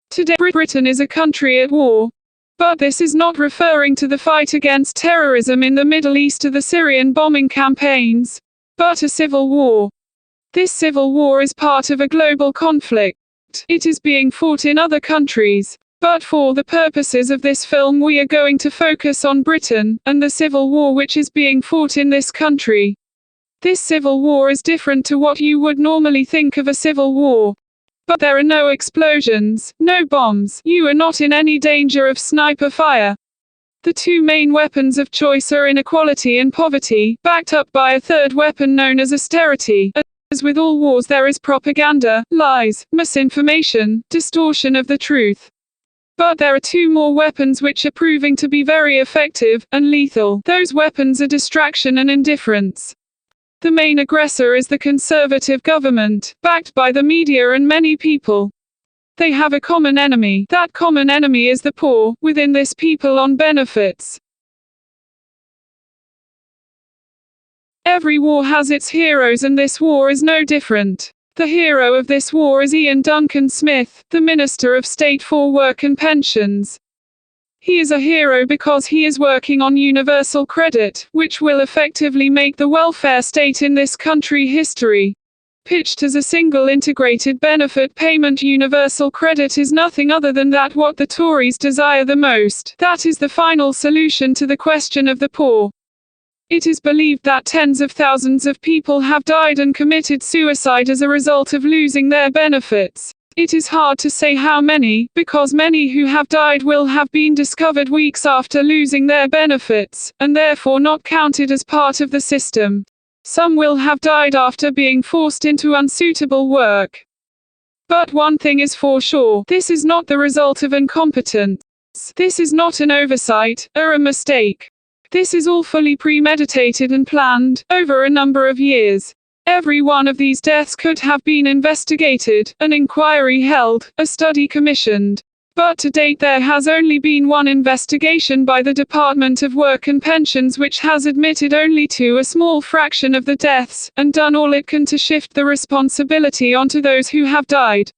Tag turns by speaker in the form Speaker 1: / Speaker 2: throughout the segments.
Speaker 1: Today Britain is a country at war. But this is not referring to the fight against terrorism in the Middle East or the Syrian bombing campaigns, but a civil war. This civil war is part of a global conflict. It is being fought in other countries, but for the purposes of this film we are going to focus on Britain, and the civil war which is being fought in this country. This civil war is different to what you would normally think of a civil war. But there are no explosions, no bombs, you are not in any danger of sniper fire. The two main weapons of choice are inequality and poverty, backed up by a third weapon known as austerity. As with all wars there is propaganda, lies, misinformation, distortion of the truth. But there are two more weapons which are proving to be very effective, and lethal. Those weapons are distraction and indifference. The main aggressor is the Conservative government, backed by the media and many people. They have a common enemy. That common enemy is the poor, within this people on benefits. Every war has its heroes and this war is no different. The hero of this war is Ian Duncan Smith, the Minister of State for Work and Pensions. He is a hero because he is working on universal credit, which will effectively make the welfare state in this country history. Pitched as a single integrated benefit payment, universal credit is nothing other than that what the Tories desire the most. That is the final solution to the question of the poor. It is believed that tens of thousands of people have died and committed suicide as a result of losing their benefits. It is hard to say how many, because many who have died will have been discovered weeks after losing their benefits, and therefore not counted as part of the system. Some will have died after being forced into unsuitable work. But one thing is for sure, this is not the result of incompetence. This is not an oversight, or a mistake. This is all fully premeditated and planned, over a number of years. Every one of these deaths could have been investigated, an inquiry held, a study commissioned. But to date there has only been one investigation by the Department of Work and Pensions which has admitted only to a small fraction of the deaths, and done all it can to shift the responsibility onto those who have died.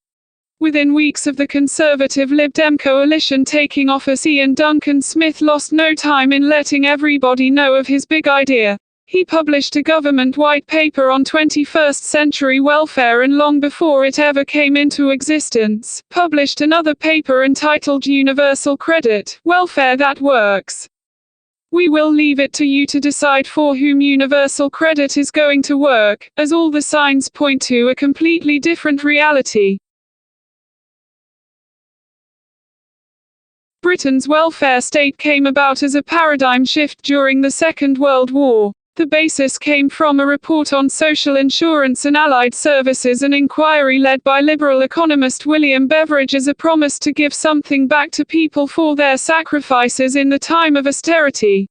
Speaker 1: Within weeks of the Conservative Lib Dem coalition taking office, Ian Duncan Smith lost no time in letting everybody know of his big idea. He published a government white paper on 21st century welfare and long before it ever came into existence, published another paper entitled Universal Credit, Welfare That Works. We will leave it to you to decide for whom universal credit is going to work, as all the signs point to a completely different reality. Britain's welfare state came about as a paradigm shift during the Second World War. The basis came from a report on social insurance and allied services, an inquiry led by liberal economist William Beveridge as a promise to give something back to people for their sacrifices in the time of austerity.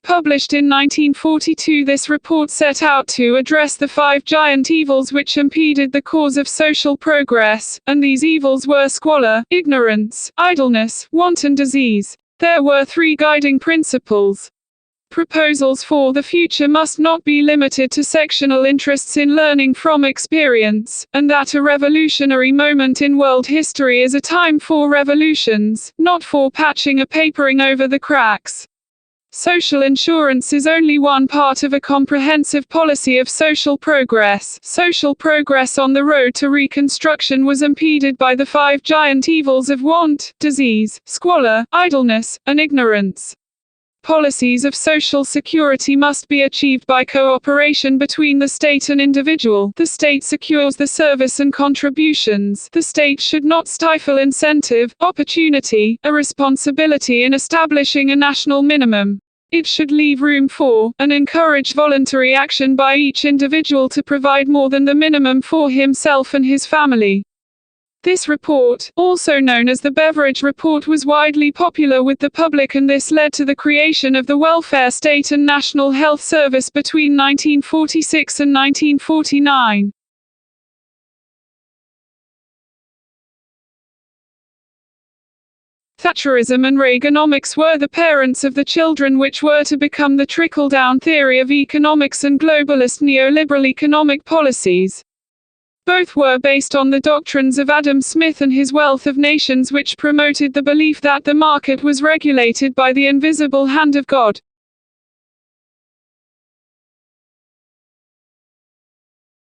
Speaker 1: Published in 1942, this report set out to address the 5 giant evils which impeded the cause of social progress, and these evils were squalor, ignorance, idleness, want and disease. There were 3 guiding principles. Proposals for the future must not be limited to sectional interests in learning from experience, and that a revolutionary moment in world history is a time for revolutions, not for patching or papering over the cracks. Social insurance is only one part of a comprehensive policy of social progress. Social progress on the road to reconstruction was impeded by the 5 giant evils of want, disease, squalor, idleness, and ignorance. Policies of social security must be achieved by cooperation between the state and individual. The state secures the service and contributions. The state should not stifle incentive, opportunity, or responsibility in establishing a national minimum. It should leave room for, and encourage voluntary action by each individual to provide more than the minimum for himself and his family. This report, also known as the Beveridge Report, was widely popular with the public, and this led to the creation of the welfare state and National Health Service between 1946 and 1949. Thatcherism and Reaganomics were the parents of the children which were to become the trickle-down theory of economics and globalist neoliberal economic policies. Both were based on the doctrines of Adam Smith and his Wealth of Nations, which promoted the belief that the market was regulated by the invisible hand of God.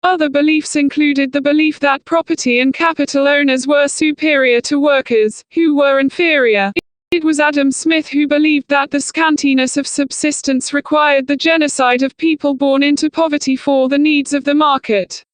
Speaker 1: Other beliefs included the belief that property and capital owners were superior to workers, who were inferior. It was Adam Smith who believed that the scantiness of subsistence required the genocide of people born into poverty for the needs of the market.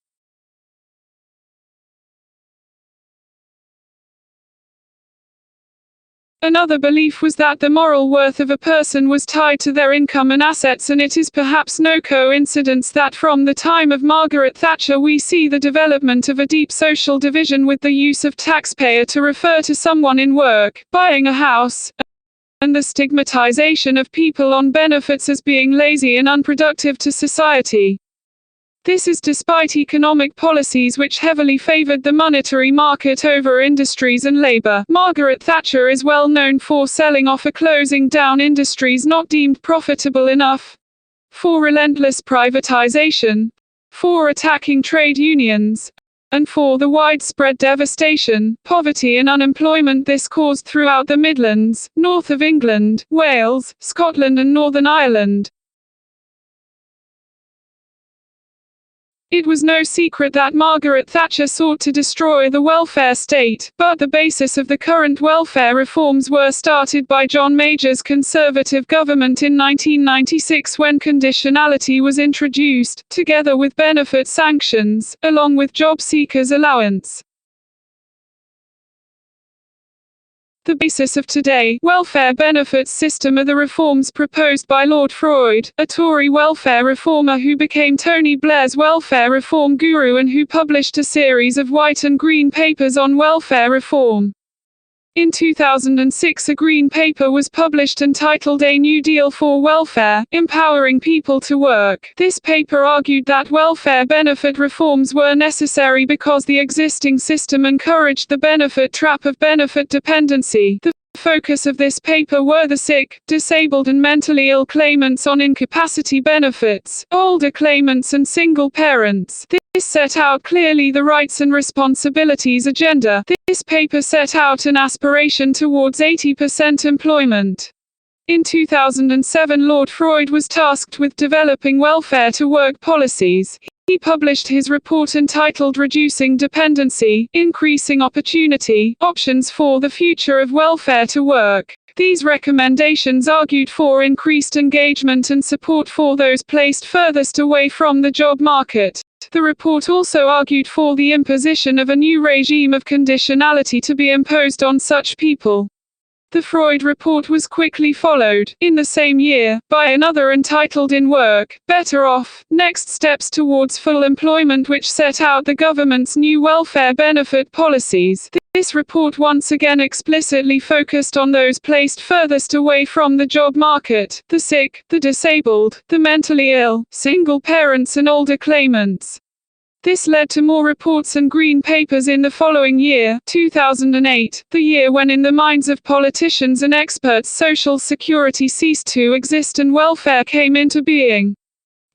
Speaker 1: Another belief was that the moral worth of a person was tied to their income and assets, and it is perhaps no coincidence that from the time of Margaret Thatcher we see the development of a deep social division, with the use of taxpayer to refer to someone in work, buying a house, and the stigmatization of people on benefits as being lazy and unproductive to society. This is despite economic policies which heavily favored the monetary market over industries and labor. Margaret Thatcher is well known for selling off or closing down industries not deemed profitable enough, for relentless privatization, for attacking trade unions, and for the widespread devastation, poverty and unemployment this caused throughout the Midlands, north of England, Wales, Scotland and Northern Ireland. It was no secret that Margaret Thatcher sought to destroy the welfare state, but the basis of the current welfare reforms were started by John Major's Conservative government in 1996, when conditionality was introduced, together with benefit sanctions, along with job seekers' allowance. The basis of today's welfare benefits system are the reforms proposed by Lord Freud, a Tory welfare reformer who became Tony Blair's welfare reform guru and who published a series of white and green papers on welfare reform. In 2006, a green paper was published entitled A New Deal for Welfare, Empowering People to Work. This paper argued that welfare benefit reforms were necessary because the existing system encouraged the benefit trap of benefit dependency. The focus of this paper were the sick, disabled and mentally ill claimants on incapacity benefits, older claimants and single parents. This set out clearly the rights and responsibilities agenda. This paper set out an aspiration towards 80% employment. In 2007, Lord Freud was tasked with developing welfare to work policies. He published his report entitled Reducing Dependency, Increasing Opportunity, Options for the Future of Welfare to Work. These recommendations argued for increased engagement and support for those placed furthest away from the job market. The report also argued for the imposition of a new regime of conditionality to be imposed on such people. The Freud report was quickly followed, in the same year, by another entitled In Work, Better Off, Next Steps Towards Full Employment, which set out the government's new welfare benefit policies. This report once again explicitly focused on those placed furthest away from the job market, the sick, the disabled, the mentally ill, single parents and older claimants. This led to more reports and green papers in the following year, 2008, the year when in the minds of politicians and experts social security ceased to exist and welfare came into being.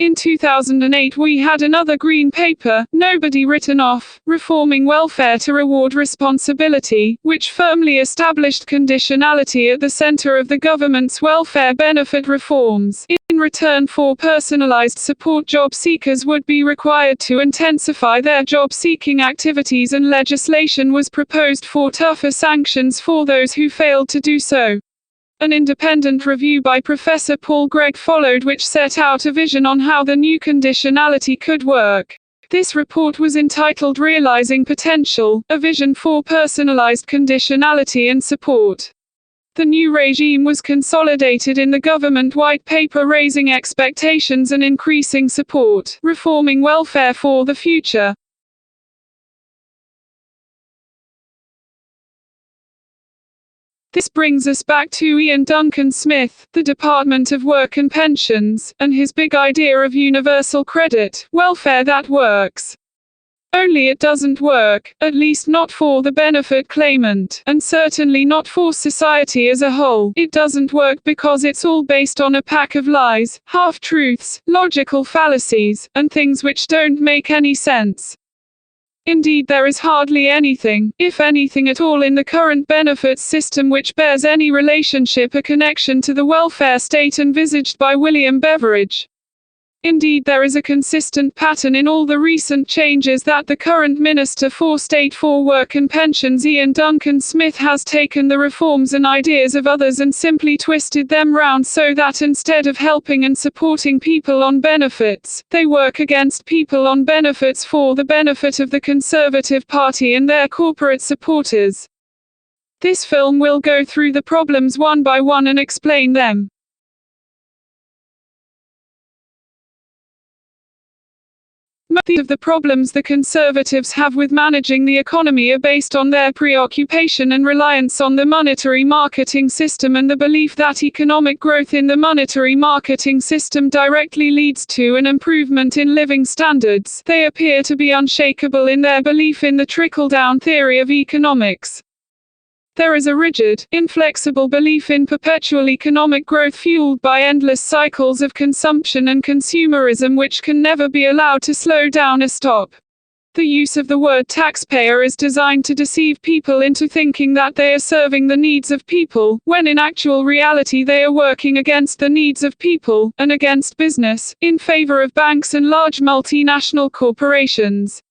Speaker 1: In 2008 we had another green paper, Nobody Written Off, Reforming Welfare to Reward Responsibility, which firmly established conditionality at the center of the government's welfare benefit reforms. In return for personalized support, job seekers would be required to intensify their job-seeking activities, and legislation was proposed for tougher sanctions for those who failed to do so. An independent review by Professor Paul Gregg followed, which set out a vision on how the new conditionality could work. This report was entitled Realizing Potential, A Vision for Personalized Conditionality and Support. The new regime was consolidated in the government white paper Raising Expectations and Increasing Support, Reforming Welfare for the Future. This brings us back to Ian Duncan Smith, the Department of Work and Pensions, and his big idea of universal credit, welfare that works. Only it doesn't work, at least not for the benefit claimant, and certainly not for society as a whole. It doesn't work because it's all based on a pack of lies, half-truths, logical fallacies, and things which don't make any sense. Indeed, there is hardly anything, if anything at all, in the current benefits system which bears any relationship or connection to the welfare state envisaged by William Beveridge. Indeed, there is a consistent pattern in all the recent changes that the current Minister for State for Work and Pensions, Ian Duncan Smith, has taken the reforms and ideas of others and simply twisted them round so that instead of helping and supporting people on benefits, they work against people on benefits for the benefit of the Conservative Party and their corporate supporters. This film will go through the problems one by one and explain them. Most of the problems the Conservatives have with managing the economy are based on their preoccupation and reliance on the monetary marketing system and the belief that economic growth in the monetary marketing system directly leads to an improvement in living standards. They appear to be unshakable in their belief in the trickle-down theory of economics. There is a rigid, inflexible belief in perpetual economic growth fueled by endless cycles of consumption and consumerism which can never be allowed to slow down or stop. The use of the word taxpayer is designed to deceive people into thinking that they are serving the needs of people, when in actual reality they are working against the needs of people, and against business, in favor of banks and large multinational corporations.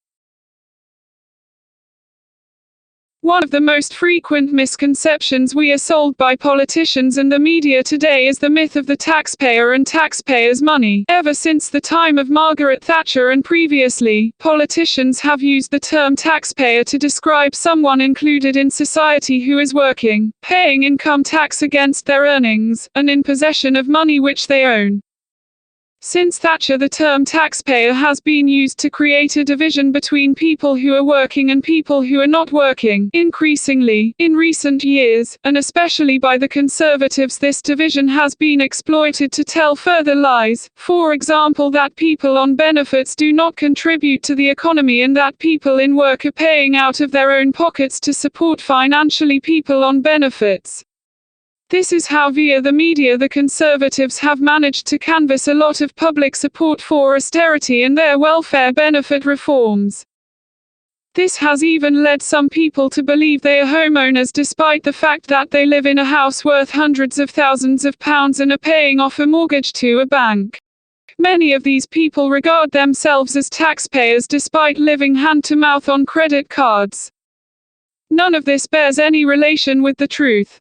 Speaker 1: One of the most frequent misconceptions we are sold by politicians and the media today is the myth of the taxpayer and taxpayers' money. Ever since the time of Margaret Thatcher and previously, politicians have used the term taxpayer to describe someone included in society who is working, paying income tax against their earnings, and in possession of money which they own. Since Thatcher, the term taxpayer has been used to create a division between people who are working and people who are not working. Increasingly, in recent years, and especially by the Conservatives, this division has been exploited to tell further lies, for example that people on benefits do not contribute to the economy and that people in work are paying out of their own pockets to support financially people on benefits. This is how via the media the Conservatives have managed to canvass a lot of public support for austerity and their welfare benefit reforms. This has even led some people to believe they are homeowners despite the fact that they live in a house worth hundreds of thousands of pounds and are paying off a mortgage to a bank. Many of these people regard themselves as taxpayers despite living hand-to-mouth on credit cards. None of this bears any relation with the truth.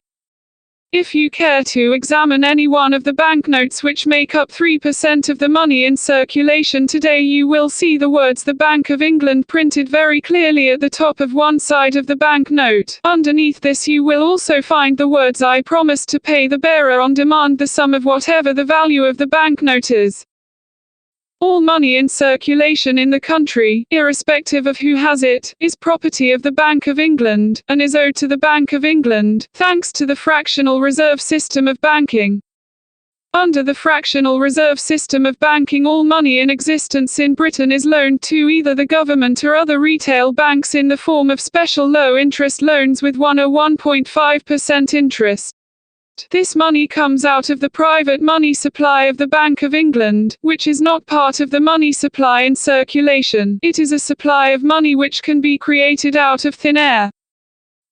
Speaker 1: If you care to examine any one of the banknotes which make up 3% of the money in circulation today, you will see the words "The Bank of England" printed very clearly at the top of one side of the banknote. Underneath this you will also find the words "I promise to pay the bearer on demand the sum of whatever the value of the banknote is." All money in circulation in the country, irrespective of who has it, is property of the Bank of England, and is owed to the Bank of England, thanks to the fractional reserve system of banking. Under the fractional reserve system of banking, all money in existence in Britain is loaned to either the government or other retail banks in the form of special low-interest loans with 1 or 1.5% interest. This money comes out of the private money supply of the Bank of England, which is not part of the money supply in circulation. It is a supply of money which can be created out of thin air.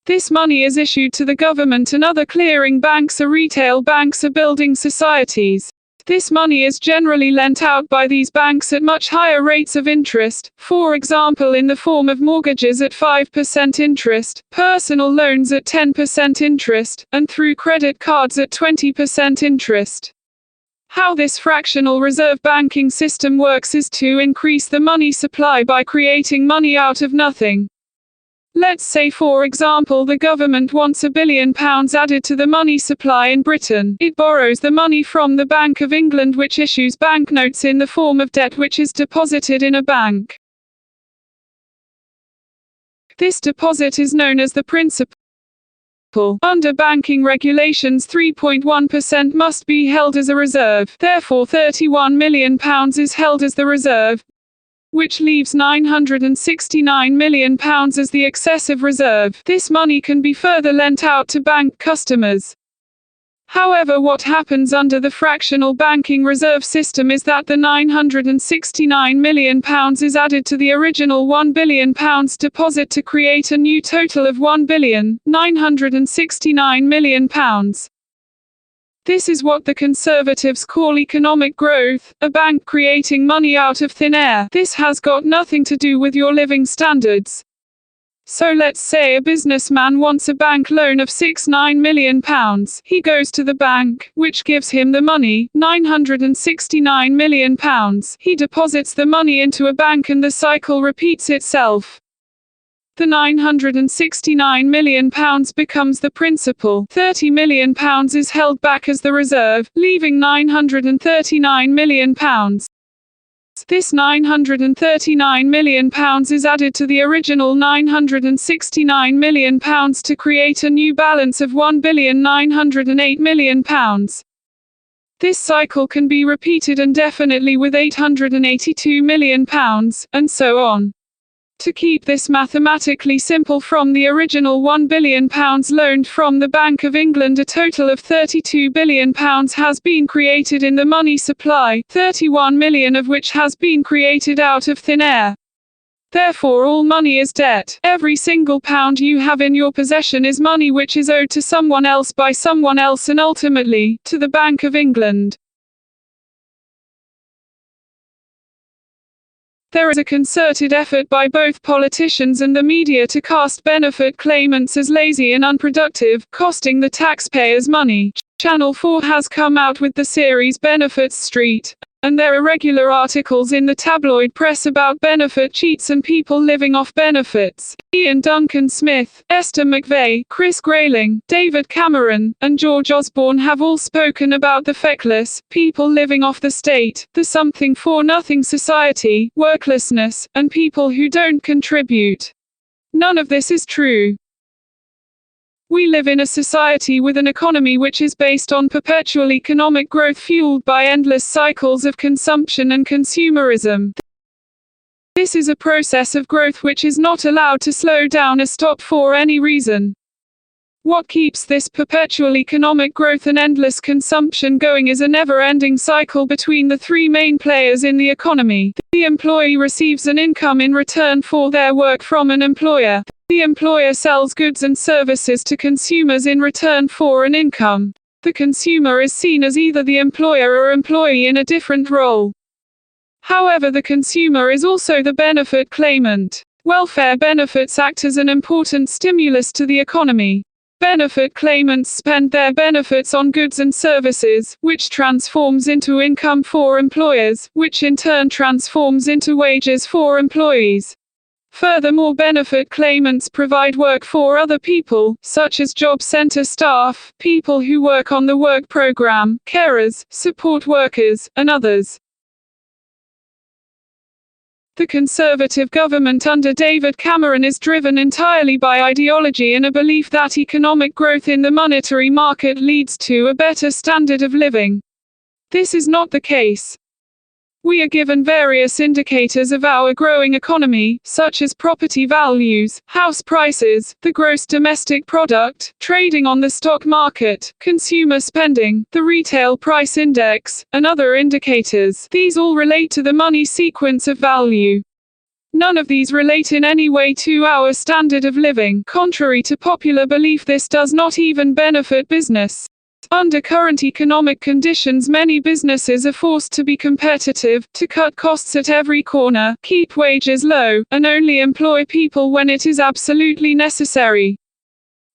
Speaker 1: This money is issued to the government and other clearing banks or retail banks or building societies. This money is generally lent out by these banks at much higher rates of interest, for example in the form of mortgages at 5% interest, personal loans at 10% interest, and through credit cards at 20% interest. How this fractional reserve banking system works is to increase the money supply by creating money out of nothing. Let's say, for example, the government wants £1 billion added to the money supply in Britain. It borrows the money from the Bank of England, which issues banknotes in the form of debt which is deposited in a bank. This deposit is known as the principal. Under banking regulations, 3.1% must be held as a reserve. Therefore, £31 million is held as the reserve, which leaves £969 million as the excessive reserve. This money can be further lent out to bank customers. However, what happens under the fractional banking reserve system is that the £969 million is added to the original £1 billion deposit to create a new total of £1,969 million. This is what the Conservatives call economic growth, a bank creating money out of thin air. This has got nothing to do with your living standards. So let's say a businessman wants a bank loan of £69 million. He goes to the bank, which gives him the money, £969 million. He deposits the money into a bank and the cycle repeats itself. The £969 million becomes the principal. £30 million is held back as the reserve, leaving £939 million. This £939 million is added to the original £969 million to create a new balance of £1,908 million. This cycle can be repeated indefinitely with £882 million, and so on. To keep this mathematically simple, from the original £1 billion loaned from the Bank of England, a total of £32 billion has been created in the money supply, 31 million of which has been created out of thin air. Therefore all money is debt. Every single pound you have in your possession is money which is owed to someone else by someone else and ultimately, to the Bank of England. There is a concerted effort by both politicians and the media to cast benefit claimants as lazy and unproductive, costing the taxpayers money. Channel 4 has come out with the series Benefits Street, and there are regular articles in the tabloid press about benefit cheats and people living off benefits. Ian Duncan Smith, Esther McVey, Chris Grayling, David Cameron, and George Osborne have all spoken about the feckless, people living off the state, the something-for-nothing society, worklessness, and people who don't contribute. None of this is true. We live in a society with an economy which is based on perpetual economic growth fueled by endless cycles of consumption and consumerism. This is a process of growth which is not allowed to slow down or stop for any reason. What keeps this perpetual economic growth and endless consumption going is a never-ending cycle between the three main players in the economy. The employee receives an income in return for their work from an employer. The employer sells goods and services to consumers in return for an income. The consumer is seen as either the employer or employee in a different role. However, the consumer is also the benefit claimant. Welfare benefits act as an important stimulus to the economy. Benefit claimants spend their benefits on goods and services, which transforms into income for employers, which in turn transforms into wages for employees. Furthermore, benefit claimants provide work for other people, such as job center staff, people who work on the work program, carers, support workers, and others. The Conservative government under David Cameron is driven entirely by ideology and a belief that economic growth in the monetary market leads to a better standard of living. This is not the case. We are given various indicators of our growing economy, such as property values, house prices, the gross domestic product, trading on the stock market, consumer spending, the retail price index, and other indicators. These all relate to the money sequence of value. None of these relate in any way to our standard of living. Contrary to popular belief, this does not even benefit business. Under current economic conditions, many businesses are forced to be competitive, to cut costs at every corner, keep wages low, and only employ people when it is absolutely necessary.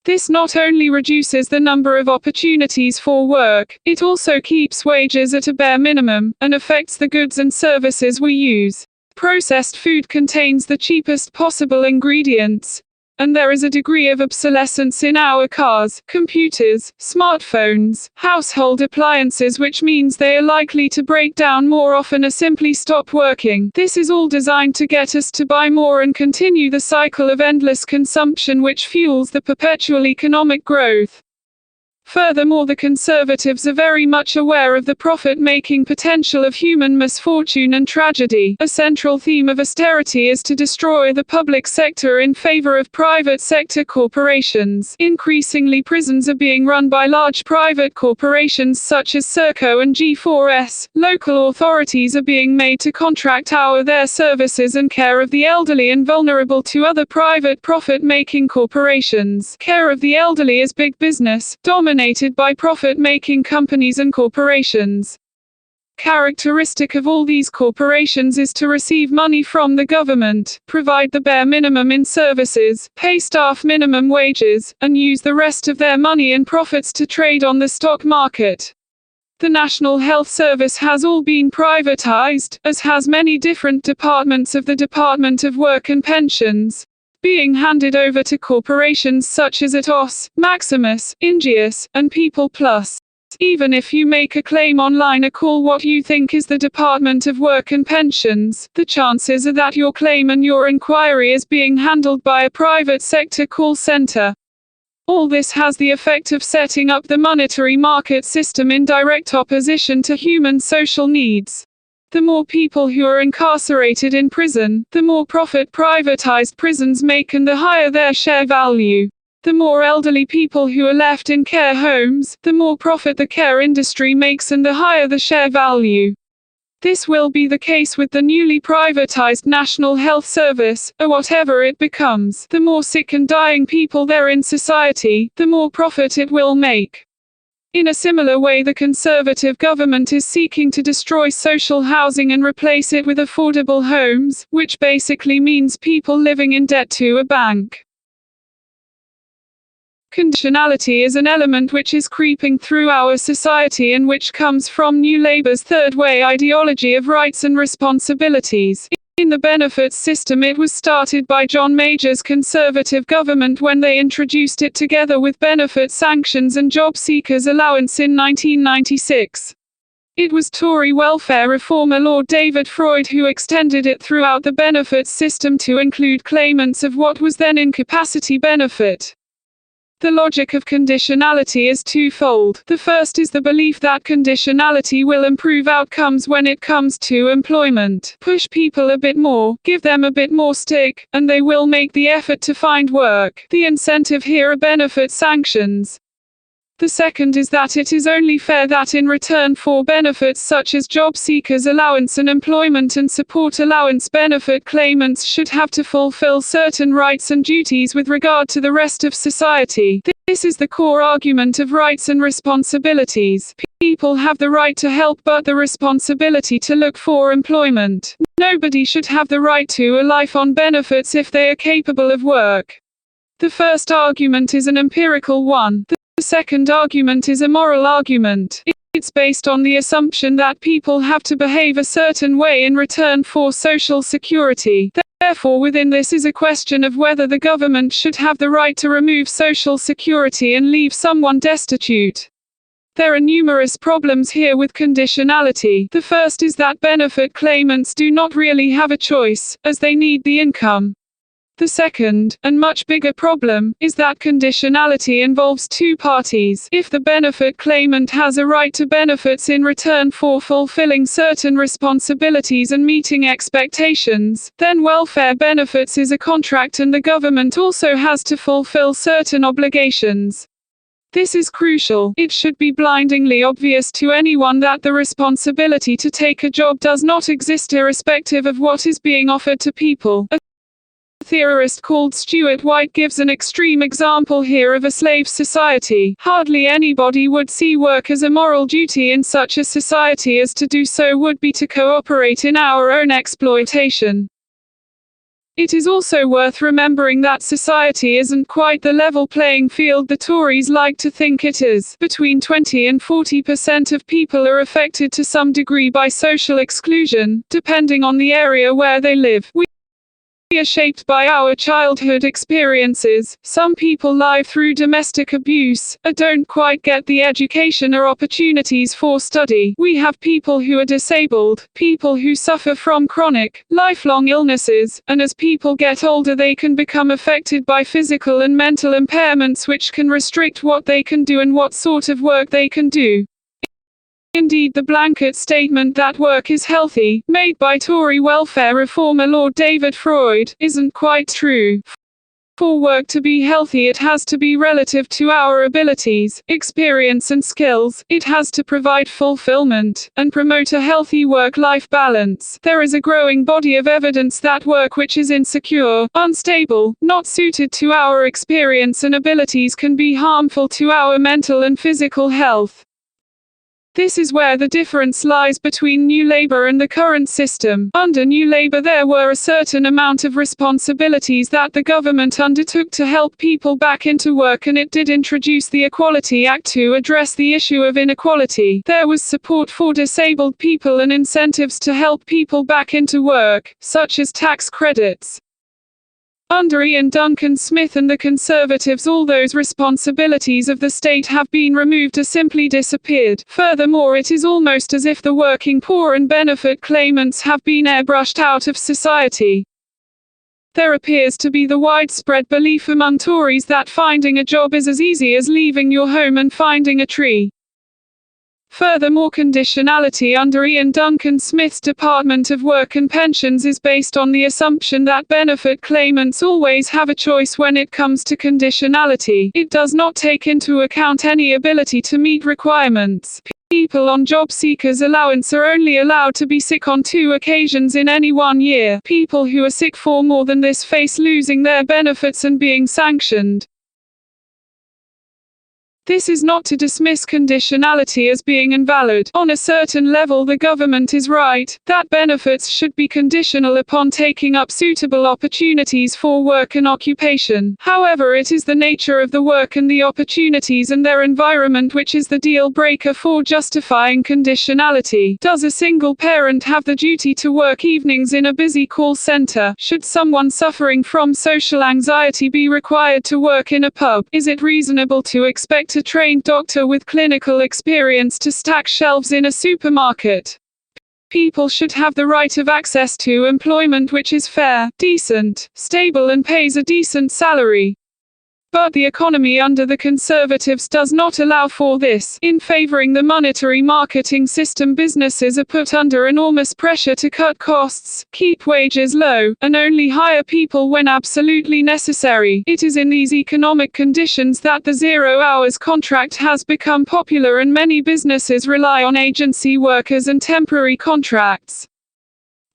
Speaker 1: This not only reduces the number of opportunities for work, it also keeps wages at a bare minimum, and affects the goods and services we use. Processed food contains the cheapest possible ingredients, and there is a degree of obsolescence in our cars, computers, smartphones, household appliances, which means they are likely to break down more often or simply stop working. This is all designed to get us to buy more and continue the cycle of endless consumption which fuels the perpetual economic growth. Furthermore, the Conservatives are very much aware of the profit-making potential of human misfortune and tragedy. A central theme of austerity is to destroy the public sector in favor of private sector corporations. Increasingly, prisons are being run by large private corporations such as Serco and G4S. Local authorities are being made to contract out their services and care of the elderly and vulnerable to other private profit-making corporations. Care of the elderly is big business, dominated by profit-making companies and corporations. Characteristic of all these corporations is to receive money from the government, provide the bare minimum in services, pay staff minimum wages, and use the rest of their money and profits to trade on the stock market. The National Health Service has all been privatized, as has many different departments of the Department of Work and Pensions, being handed over to corporations such as Atos, Maximus, Ingeus, and People Plus. Even if you make a claim online or call what you think is the Department of Work and Pensions, the chances are that your claim and your inquiry is being handled by a private sector call center. All this has the effect of setting up the monetary market system in direct opposition to human social needs. The more people who are incarcerated in prison, the more profit privatized prisons make and the higher their share value. The more elderly people who are left in care homes, the more profit the care industry makes and the higher the share value. This will be the case with the newly privatized National Health Service, or whatever it becomes. The more sick and dying people there in society, the more profit it will make. In a similar way, the Conservative government is seeking to destroy social housing and replace it with affordable homes, which basically means people living in debt to a bank. Conditionality is an element which is creeping through our society and which comes from New Labour's third way ideology of rights and responsibilities. In the benefits system, it was started by John Major's Conservative government when they introduced it together with benefit sanctions and job seekers allowance in 1996. It was Tory welfare reformer Lord David Freud who extended it throughout the benefits system to include claimants of what was then incapacity benefit. The logic of conditionality is twofold. The first is the belief that conditionality will improve outcomes when it comes to employment. Push people a bit more, give them a bit more stick, and they will make the effort to find work. The incentive here are benefit sanctions. The second is that it is only fair that in return for benefits such as job seekers allowance and employment and support allowance, benefit claimants should have to fulfill certain rights and duties with regard to the rest of society. This is the core argument of rights and responsibilities. People have the right to help but the responsibility to look for employment. Nobody should have the right to a life on benefits if they are capable of work. The first argument is an empirical one. The second argument is a moral argument. It's based on the assumption that people have to behave a certain way in return for social security. Therefore, within this is a question of whether the government should have the right to remove social security and leave someone destitute. There are numerous problems here with conditionality. The first is that benefit claimants do not really have a choice, as they need the income. The second, and much bigger problem, is that conditionality involves two parties. If the benefit claimant has a right to benefits in return for fulfilling certain responsibilities and meeting expectations, then welfare benefits is a contract and the government also has to fulfill certain obligations. This is crucial. It should be blindingly obvious to anyone that the responsibility to take a job does not exist irrespective of what is being offered to people. A theorist called Stuart White gives an extreme example here of a slave society. Hardly anybody would see work as a moral duty in such a society, as to do so would be to cooperate in our own exploitation. It is also worth remembering that society isn't quite the level playing field the Tories like to think it is. Between 20 and 40% of people are affected to some degree by social exclusion, depending on the area where they live. We are shaped by our childhood experiences. Some people live through domestic abuse, or don't quite get the education or opportunities for study. We have people who are disabled, people who suffer from chronic, lifelong illnesses, and as people get older they can become affected by physical and mental impairments which can restrict what they can do and what sort of work they can do. Indeed, the blanket statement that work is healthy, made by Tory welfare reformer Lord David Freud, isn't quite true. For work to be healthy it has to be relative to our abilities, experience and skills, it has to provide fulfillment, and promote a healthy work-life balance. There is a growing body of evidence that work which is insecure, unstable, not suited to our experience and abilities can be harmful to our mental and physical health. This is where the difference lies between New Labour and the current system. Under New Labour there were a certain amount of responsibilities that the government undertook to help people back into work, and it did introduce the Equality Act to address the issue of inequality. There was support for disabled people and incentives to help people back into work, such as tax credits. Under Ian Duncan Smith and the Conservatives all those responsibilities of the state have been removed or simply disappeared. Furthermore, it is almost as if the working poor and benefit claimants have been airbrushed out of society. There appears to be the widespread belief among Tories that finding a job is as easy as leaving your home and finding a tree. Furthermore, conditionality under Ian Duncan Smith's Department of Work and Pensions is based on the assumption that benefit claimants always have a choice when it comes to conditionality. It does not take into account any ability to meet requirements. People on job seekers allowance are only allowed to be sick on 2 occasions in any 1 year. People who are sick for more than this face losing their benefits and being sanctioned. This is not to dismiss conditionality as being invalid. On a certain level the government is right, that benefits should be conditional upon taking up suitable opportunities for work and occupation. However, it is the nature of the work and the opportunities and their environment which is the deal breaker for justifying conditionality. Does a single parent have the duty to work evenings in a busy call center? Should someone suffering from social anxiety be required to work in a pub? Is it reasonable to expect a trained doctor with clinical experience to stack shelves in a supermarket? People should have the right of access to employment which is fair, decent, stable and pays a decent salary. But the economy under the Conservatives does not allow for this. In favoring the monetary marketing system, businesses are put under enormous pressure to cut costs, keep wages low, and only hire people when absolutely necessary. It is in these economic conditions that the 0 hours contract has become popular, and many businesses rely on agency workers and temporary contracts.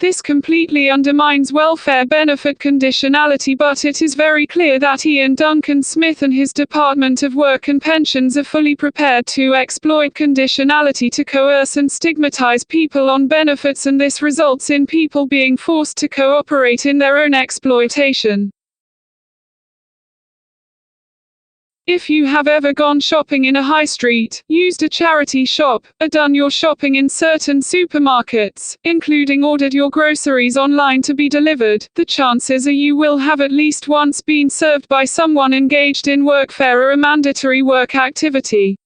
Speaker 1: This completely undermines welfare benefit conditionality, but it is very clear that Ian Duncan Smith and his Department of Work and Pensions are fully prepared to exploit conditionality to coerce and stigmatize people on benefits, and this results in people being forced to cooperate in their own exploitation. If you have ever gone shopping in a high street, used a charity shop, or done your shopping in certain supermarkets, including ordered your groceries online to be delivered, the chances are you will have at least once been served by someone engaged in workfare or a mandatory work activity.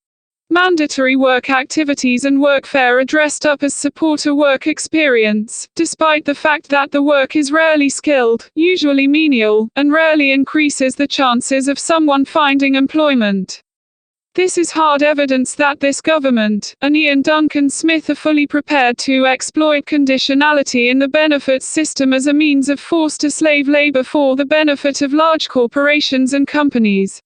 Speaker 1: Mandatory work activities and workfare are dressed up as support a work experience, despite the fact that the work is rarely skilled, usually menial, and rarely increases the chances of someone finding employment. This is hard evidence that this government, and Ian Duncan Smith, are fully prepared to exploit conditionality in the benefits system as a means of forced slave labor for the benefit of large corporations and companies.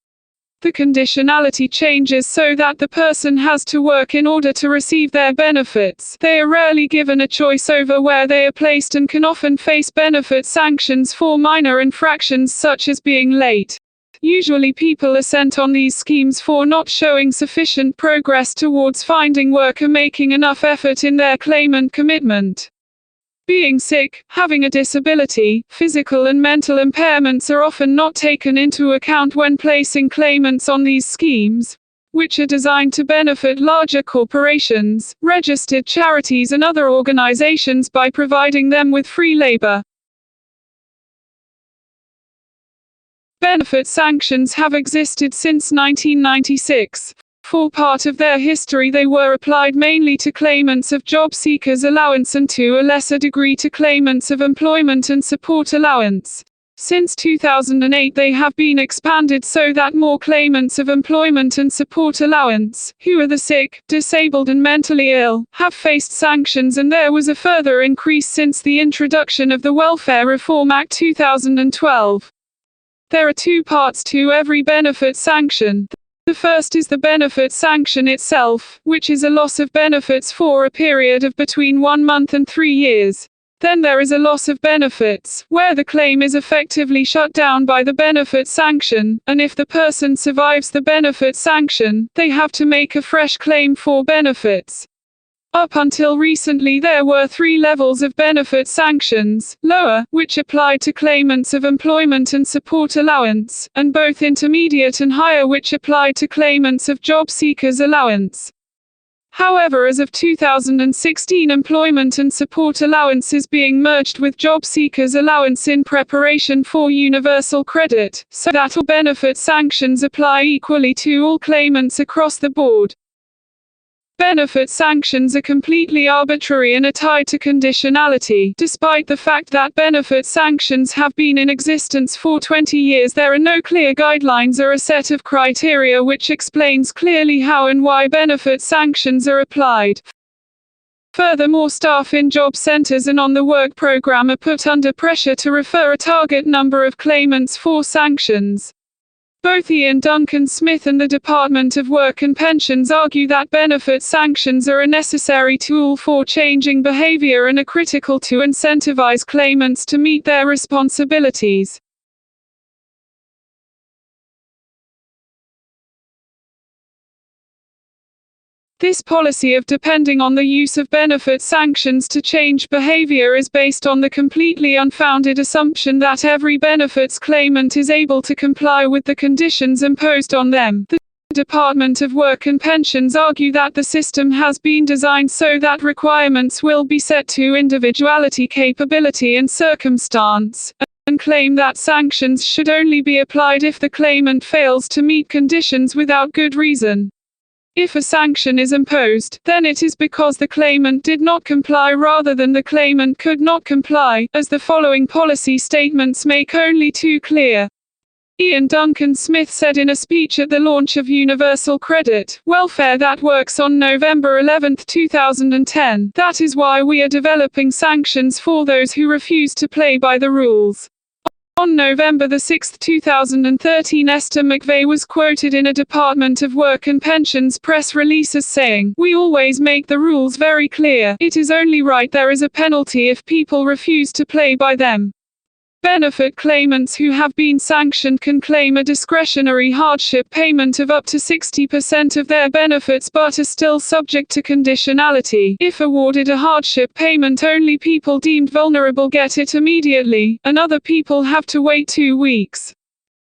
Speaker 1: The conditionality changes so that the person has to work in order to receive their benefits. They are rarely given a choice over where they are placed and can often face benefit sanctions for minor infractions such as being late. Usually people are sent on these schemes for not showing sufficient progress towards finding work or making enough effort in their claimant commitment. Being sick, having a disability, physical and mental impairments are often not taken into account when placing claimants on these schemes, which are designed to benefit larger corporations, registered charities and other organizations by providing them with free labor. Benefit sanctions have existed since 1996. For part of their history they were applied mainly to claimants of job seekers allowance and to a lesser degree to claimants of employment and support allowance. Since 2008 they have been expanded so that more claimants of employment and support allowance, who are the sick, disabled and mentally ill, have faced sanctions, and there was a further increase since the introduction of the Welfare Reform Act 2012. There are two parts to every benefit sanction. The first is the benefit sanction itself, which is a loss of benefits for a period of between 1 month and 3 years. Then there is a loss of benefits, where the claim is effectively shut down by the benefit sanction, and if the person survives the benefit sanction, they have to make a fresh claim for benefits. Up until recently there were 3 levels of benefit sanctions: lower, which applied to claimants of employment and support allowance, and both intermediate and higher, which applied to claimants of job seekers allowance. However, as of 2016, employment and support allowance is being merged with job seekers allowance in preparation for universal credit, so that all benefit sanctions apply equally to all claimants across the board. Benefit sanctions are completely arbitrary and are tied to conditionality. Despite the fact that benefit sanctions have been in existence for 20 years, there are no clear guidelines or a set of criteria which explains clearly how and why benefit sanctions are applied. Furthermore, staff in job centers and on the work program are put under pressure to refer a target number of claimants for sanctions. Both Ian Duncan Smith and the Department of Work and Pensions argue that benefit sanctions are a necessary tool for changing behavior and are critical to incentivize claimants to meet their responsibilities. This policy of depending on the use of benefit sanctions to change behavior is based on the completely unfounded assumption that every benefits claimant is able to comply with the conditions imposed on them. The Department of Work and Pensions argue that the system has been designed so that requirements will be set to individuality, capability and circumstance, and claim that sanctions should only be applied if the claimant fails to meet conditions without good reason. If a sanction is imposed, then it is because the claimant did not comply rather than the claimant could not comply, as the following policy statements make only too clear. Ian Duncan Smith said in a speech at the launch of Universal Credit Welfare that works on November 11, 2010, "That is why we are developing sanctions for those who refuse to play by the rules." On November 6, 2013, Esther McVeigh was quoted in a Department of Work and Pensions press release as saying, "We always make the rules very clear. It is only right there is a penalty if people refuse to play by them." Benefit claimants who have been sanctioned can claim a discretionary hardship payment of up to 60% of their benefits but are still subject to conditionality. If awarded a hardship payment, only people deemed vulnerable get it immediately, and other people have to wait 2 weeks.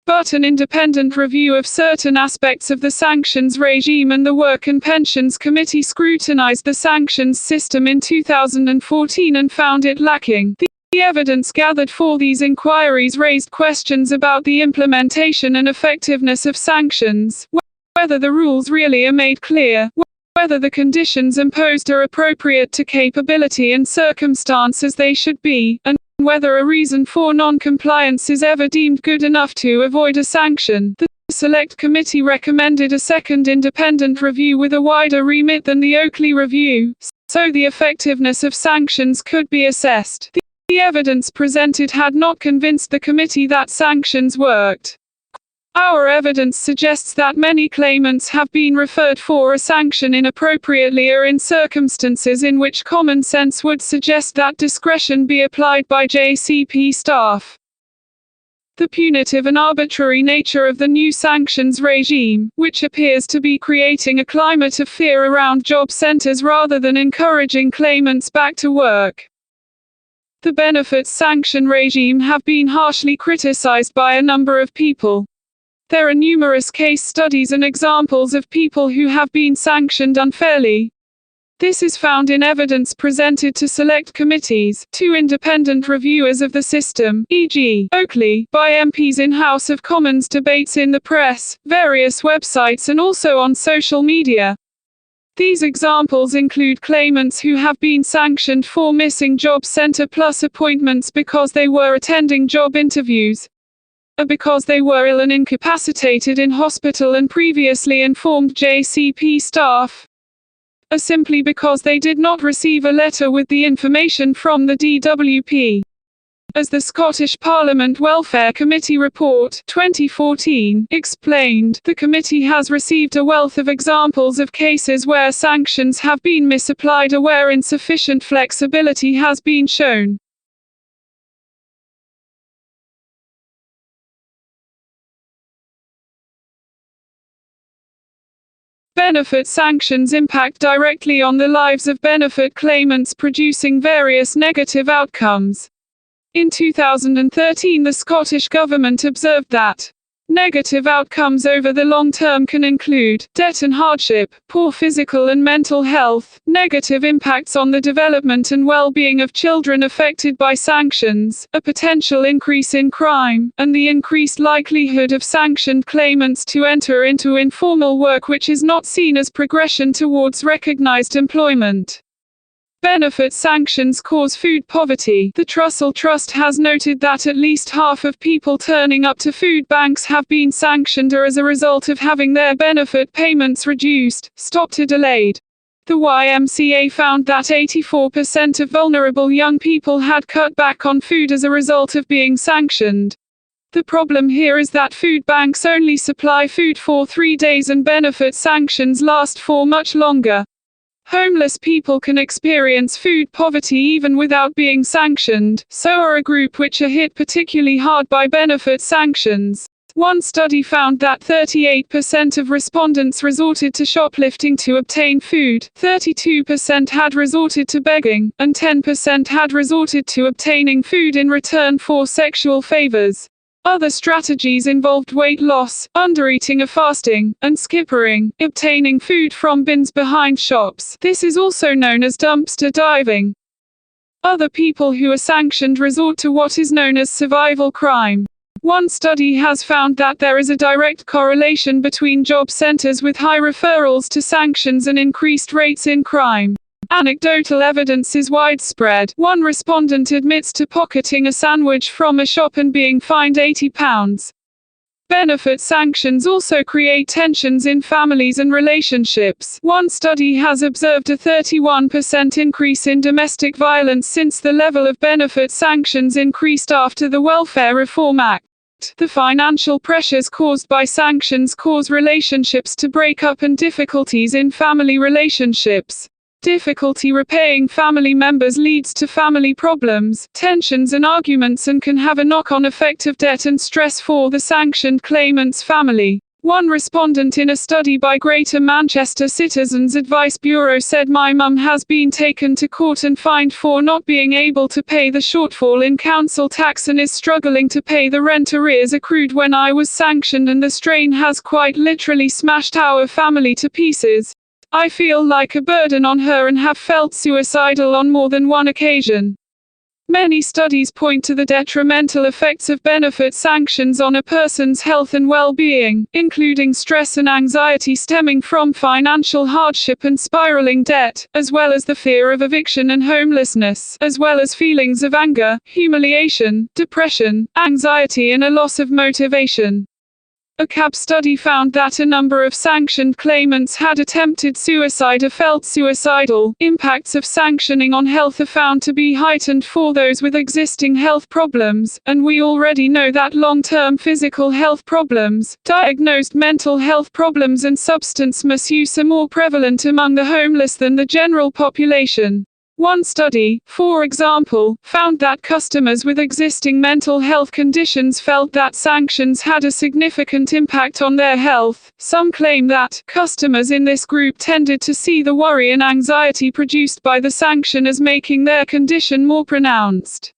Speaker 1: But an independent review of certain aspects of the sanctions regime and the Work and Pensions Committee scrutinized the sanctions system in 2014 and found it lacking. The evidence gathered for these inquiries raised questions about the implementation and effectiveness of sanctions, whether the rules really are made clear, whether the conditions imposed are appropriate to capability and circumstance as they should be, and whether a reason for non-compliance is ever deemed good enough to avoid a sanction. The Select Committee recommended a second independent review with a wider remit than the Oakley Review, so the effectiveness of sanctions could be assessed. The evidence presented had not convinced the committee that sanctions worked. Our evidence suggests that many claimants have been referred for a sanction inappropriately or in circumstances in which common sense would suggest that discretion be applied by JCP staff. The punitive and arbitrary nature of the new sanctions regime, which appears to be creating a climate of fear around job centers rather than encouraging claimants back to work. The benefits sanction regime have been harshly criticized by a number of people. There are numerous case studies and examples of people who have been sanctioned unfairly. This is found in evidence presented to select committees, to independent reviewers of the system, e.g., Oakley, by MPs in House of Commons, debates in the press, various websites and also on social media. These examples include claimants who have been sanctioned for missing job centre plus appointments because they were attending job interviews, or because they were ill and incapacitated in hospital and previously informed JCP staff, or simply because they did not receive a letter with the information from the DWP. As the Scottish Parliament Welfare Committee Report 2014 explained, the committee has received a wealth of examples of cases where sanctions have been misapplied or where insufficient flexibility has been shown. Benefit sanctions impact directly on the lives of benefit claimants, producing various negative outcomes. In 2013, the Scottish Government observed that negative outcomes over the long term can include debt and hardship, poor physical and mental health, negative impacts on the development and well-being of children affected by sanctions, a potential increase in crime, and the increased likelihood of sanctioned claimants to enter into informal work, which is not seen as progression towards recognized employment. Benefit sanctions cause food poverty. The Trussell Trust has noted that at least half of people turning up to food banks have been sanctioned or as a result of having their benefit payments reduced, stopped or delayed. The YMCA found that 84% of vulnerable young people had cut back on food as a result of being sanctioned. The problem here is that food banks only supply food for 3 days and benefit sanctions last for much longer. Homeless people can experience food poverty even without being sanctioned, so are a group which are hit particularly hard by benefit sanctions. One study found that 38% of respondents resorted to shoplifting to obtain food, 32% had resorted to begging, and 10% had resorted to obtaining food in return for sexual favors. Other strategies involved weight loss, undereating or fasting, and skippering, obtaining food from bins behind shops. This is also known as dumpster diving. Other people who are sanctioned resort to what is known as survival crime. One study has found that there is a direct correlation between job centers with high referrals to sanctions and increased rates in crime. Anecdotal evidence is widespread. One respondent admits to pocketing a sandwich from a shop and being fined £80. Benefit sanctions also create tensions in families and relationships. One study has observed a 31% increase in domestic violence since the level of benefit sanctions increased after the Welfare Reform Act. The financial pressures caused by sanctions cause relationships to break up and difficulties in family relationships. Difficulty repaying family members leads to family problems, tensions and arguments, and can have a knock-on effect of debt and stress for the sanctioned claimant's family. One respondent in a study by Greater Manchester Citizens Advice Bureau said, "My mum has been taken to court and fined for not being able to pay the shortfall in council tax and is struggling to pay the rent arrears accrued when I was sanctioned, and the strain has quite literally smashed our family to pieces. I feel like a burden on her and have felt suicidal on more than one occasion." Many studies point to the detrimental effects of benefit sanctions on a person's health and well-being, including stress and anxiety stemming from financial hardship and spiraling debt, as well as the fear of eviction and homelessness, as well as feelings of anger, humiliation, depression, anxiety and a loss of motivation. A CAB study found that a number of sanctioned claimants had attempted suicide or felt suicidal. Impacts of sanctioning on health are found to be heightened for those with existing health problems, and we already know that long-term physical health problems, diagnosed mental health problems and substance misuse are more prevalent among the homeless than the general population. One study, for example, found that customers with existing mental health conditions felt that sanctions had a significant impact on their health. Some claim that customers in this group tended to see the worry and anxiety produced by the sanction as making their condition more pronounced.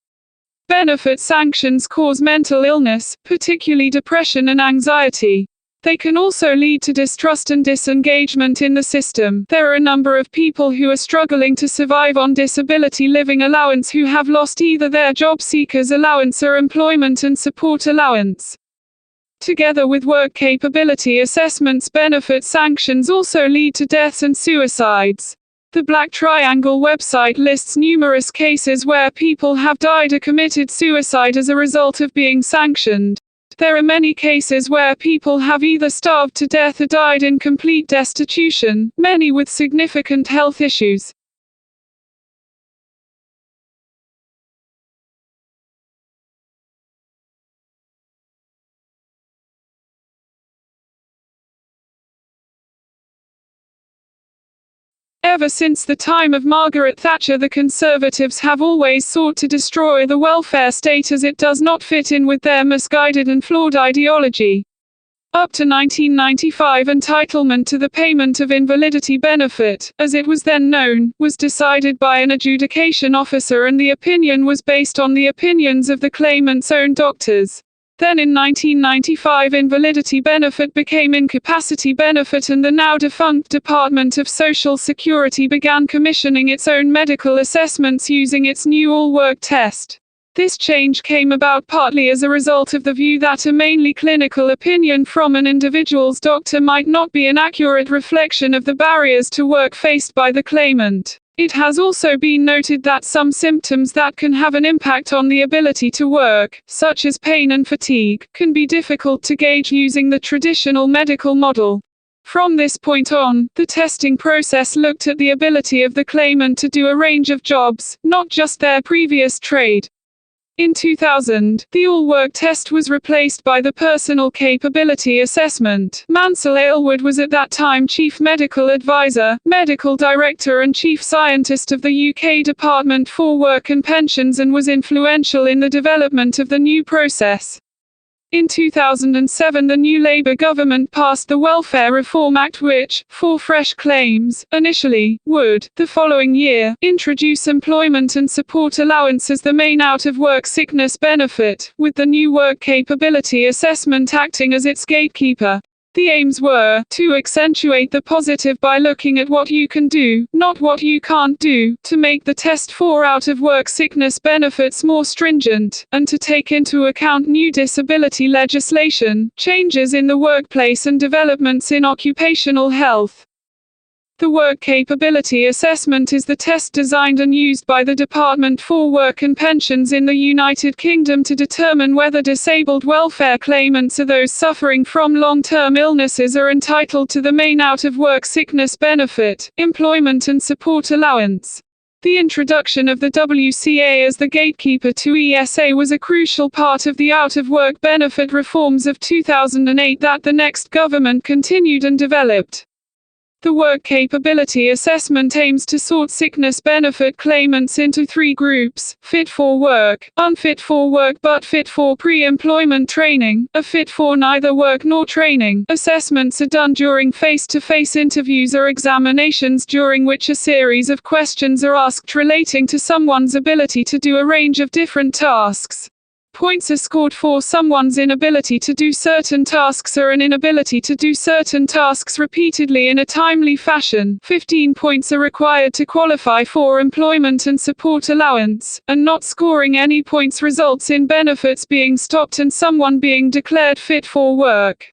Speaker 1: Benefit sanctions cause mental illness, particularly depression and anxiety. They can also lead to distrust and disengagement in the system. There are a number of people who are struggling to survive on disability living allowance who have lost either their job seekers allowance or employment and support allowance. Together with work capability assessments, benefit sanctions also lead to deaths and suicides. The Black Triangle website lists numerous cases where people have died or committed suicide as a result of being sanctioned. There are many cases where people have either starved to death or died in complete destitution, many with significant health issues. Ever since the time of Margaret Thatcher, the Conservatives have always sought to destroy the welfare state as it does not fit in with their misguided and flawed ideology. Up to 1995, entitlement to the payment of invalidity benefit, as it was then known, was decided by an adjudication officer, and the opinion was based on the opinions of the claimant's own doctors. Then in 1995, invalidity benefit became incapacity benefit, and the now defunct Department of Social Security began commissioning its own medical assessments using its new all-work test. This change came about partly as a result of the view that a mainly clinical opinion from an individual's doctor might not be an accurate reflection of the barriers to work faced by the claimant. It has also been noted that some symptoms that can have an impact on the ability to work, such as pain and fatigue, can be difficult to gauge using the traditional medical model. From this point on, the testing process looked at the ability of the claimant to do a range of jobs, not just their previous trade. In 2000, the all-work test was replaced by the personal capability assessment. Mansell Aylward was at that time Chief Medical Advisor, Medical Director and Chief Scientist of the UK Department for Work and Pensions, and was influential in the development of the new process. In 2007, the new Labour government passed the Welfare Reform Act, which, for fresh claims, initially, would, the following year, introduce employment and support allowance as the main out-of-work sickness benefit, with the new Work Capability Assessment acting as its gatekeeper. The aims were to accentuate the positive by looking at what you can do, not what you can't do, to make the test for out-of-work sickness benefits more stringent, and to take into account new disability legislation, changes in the workplace and developments in occupational health. The Work Capability Assessment is the test designed and used by the Department for Work and Pensions in the United Kingdom to determine whether disabled welfare claimants or those suffering from long-term illnesses are entitled to the main out-of-work sickness benefit, employment and support allowance. The introduction of the WCA as the gatekeeper to ESA was a crucial part of the out-of-work benefit reforms of 2008 that the next government continued and developed. The Work Capability Assessment aims to sort sickness benefit claimants into three groups: fit for work, unfit for work but fit for pre-employment training, or fit for neither work nor training. Assessments are done during face-to-face interviews or examinations during which a series of questions are asked relating to someone's ability to do a range of different tasks. Points are scored for someone's inability to do certain tasks or an inability to do certain tasks repeatedly in a timely fashion. 15 points are required to qualify for employment and support allowance, and not scoring any points results in benefits being stopped and someone being declared fit for work.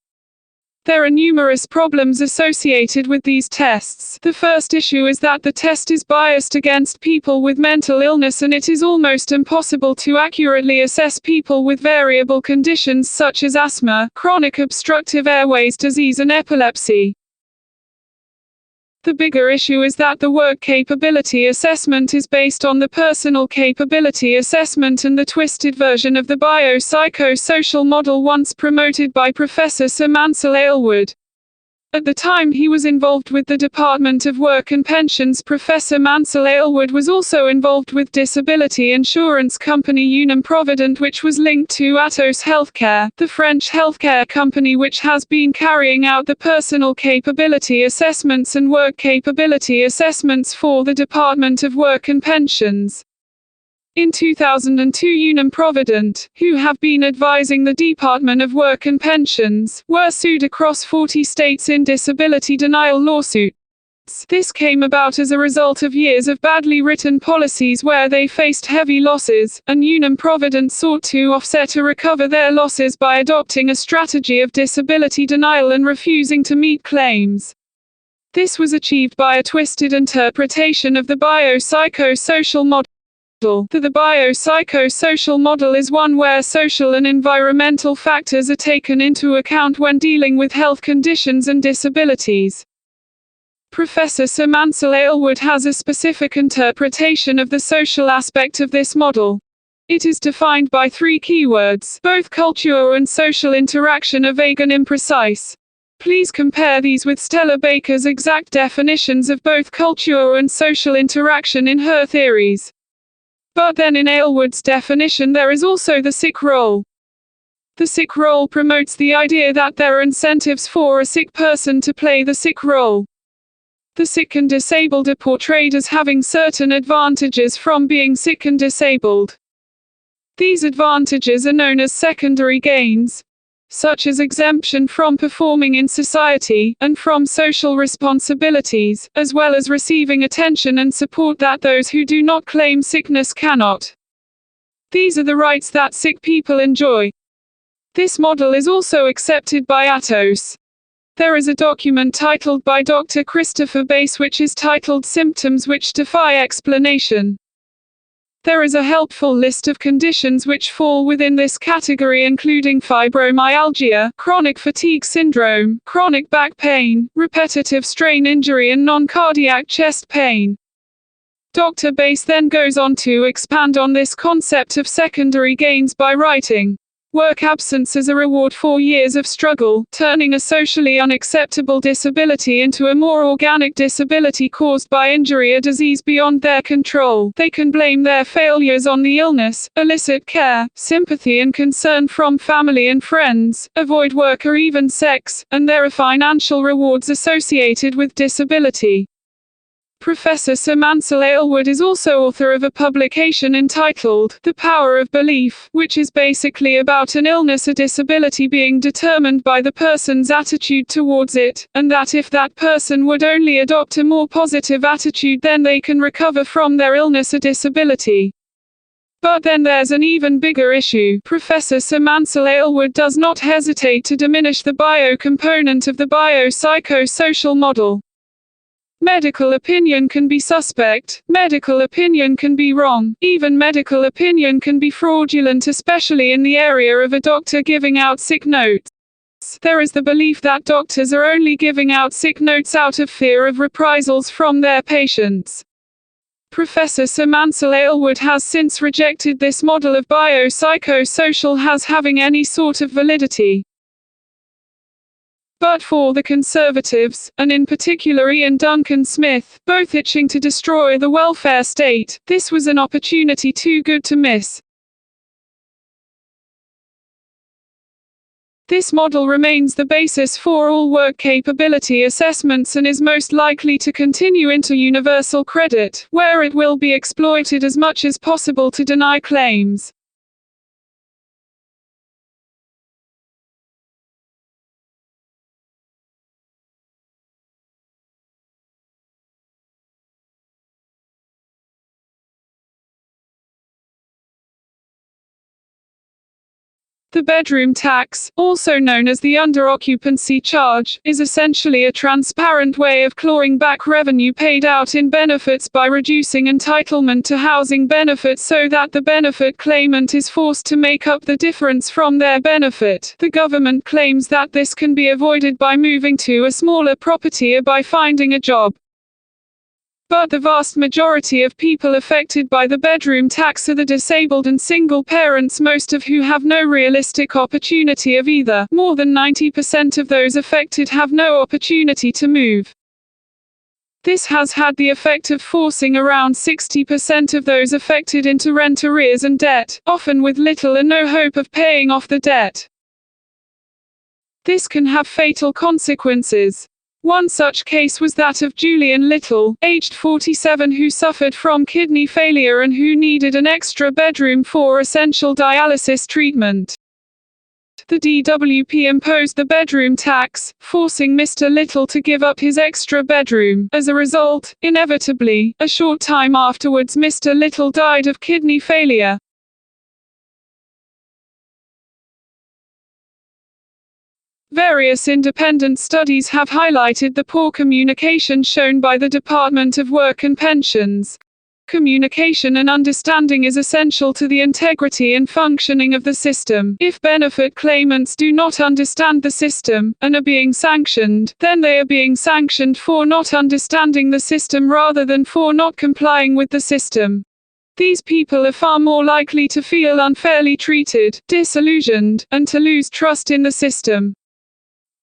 Speaker 1: There are numerous problems associated with these tests. The first issue is that the test is biased against people with mental illness, and it is almost impossible to accurately assess people with variable conditions such as asthma, chronic obstructive airways disease and epilepsy. The bigger issue is that the Work Capability Assessment is based on the Personal Capability Assessment and the twisted version of the biopsychosocial model once promoted by Professor Sir Mansell Aylward. At the time he was involved with the Department of Work and Pensions, Professor Mansell Aylward was also involved with disability insurance company Unum Provident, which was linked to Atos Healthcare, the French healthcare company which has been carrying out the personal capability assessments and work capability assessments for the Department of Work and Pensions. In 2002, Unum Provident, who have been advising the Department of Work and Pensions, were sued across 40 states in disability denial lawsuits. This came about as a result of years of badly written policies where they faced heavy losses, and Unum Provident sought to offset or recover their losses by adopting a strategy of disability denial and refusing to meet claims. This was achieved by a twisted interpretation of the biopsychosocial model. The biopsychosocial model is one where social and environmental factors are taken into account when dealing with health conditions and disabilities. Professor Sir Mansell Aylward has a specific interpretation of the social aspect of this model. It is defined by 3 keywords. Both culture and social interaction are vague and imprecise. Please compare these with Stella Baker's exact definitions of both culture and social interaction in her theories. But then in Aylward's definition there is also the sick role. The sick role promotes the idea that there are incentives for a sick person to play the sick role. The sick and disabled are portrayed as having certain advantages from being sick and disabled. These advantages are known as secondary gains, such as exemption from performing in society, and from social responsibilities, as well as receiving attention and support that those who do not claim sickness cannot. These are the rights that sick people enjoy. This model is also accepted by Atos. There is a document titled by Dr. Christopher Bass which is titled Symptoms Which Defy Explanation. There is a helpful list of conditions which fall within this category, including fibromyalgia, chronic fatigue syndrome, chronic back pain, repetitive strain injury and non-cardiac chest pain. Dr. Bass then goes on to expand on this concept of secondary gains by writing, "Work absence as a reward for years of struggle, turning a socially unacceptable disability into a more organic disability caused by injury or disease beyond their control. They can blame their failures on the illness, elicit care, sympathy and concern from family and friends, avoid work or even sex, and there are financial rewards associated with disability." Professor Sir Mansell Aylward is also author of a publication entitled The Power of Belief, which is basically about an illness or disability being determined by the person's attitude towards it, and that if that person would only adopt a more positive attitude then they can recover from their illness or disability. But then there's an even bigger issue. Professor Sir Mansell Aylward does not hesitate to diminish the bio component of the biopsychosocial model. Medical opinion can be suspect, medical opinion can be wrong, even medical opinion can be fraudulent, especially in the area of a doctor giving out sick notes. There is the belief that doctors are only giving out sick notes out of fear of reprisals from their patients. Professor Sir Mansell Aylward has since rejected this model of biopsychosocial as having any sort of validity. But for the Conservatives, and in particular Ian Duncan Smith, both itching to destroy the welfare state, this was an opportunity too good to miss. This model remains the basis for all work capability assessments and is most likely to continue into universal credit, where it will be exploited as much as possible to deny claims. The bedroom tax, also known as the under-occupancy charge, is essentially a transparent way of clawing back revenue paid out in benefits by reducing entitlement to housing benefits so that the benefit claimant is forced to make up the difference from their benefit. The government claims that this can be avoided by moving to a smaller property or by finding a job. But the vast majority of people affected by the bedroom tax are the disabled and single parents, most of who have no realistic opportunity of either. More than 90% of those affected have no opportunity to move. This has had the effect of forcing around 60% of those affected into rent arrears and debt, often with little or no hope of paying off the debt. This can have fatal consequences. One such case was that of Julian Little, aged 47, who suffered from kidney failure and who needed an extra bedroom for essential dialysis treatment. The DWP imposed the bedroom tax, forcing Mr. Little to give up his extra bedroom. As a result, inevitably, a short time afterwards Mr. Little died of kidney failure. Various independent studies have highlighted the poor communication shown by the Department of Work and Pensions. Communication and understanding is essential to the integrity and functioning of the system. If benefit claimants do not understand the system, and are being sanctioned, then they are being sanctioned for not understanding the system rather than for not complying with the system. These people are far more likely to feel unfairly treated, disillusioned, and to lose trust in the system.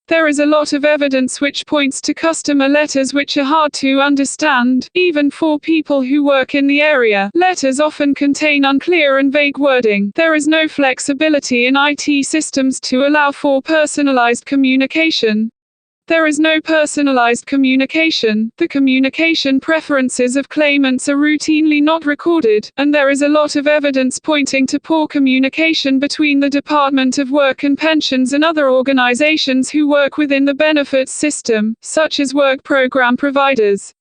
Speaker 1: There is a lot of evidence which points to customer letters which are hard to understand, even for people who work in the area. Letters often contain unclear and vague wording. There is no flexibility in IT systems to allow for personalized communication. There is no personalized communication. The communication preferences of claimants are routinely not recorded, and there is a lot of evidence pointing to poor communication between the Department of Work and Pensions and other organizations who work within the benefits system, such as work program providers.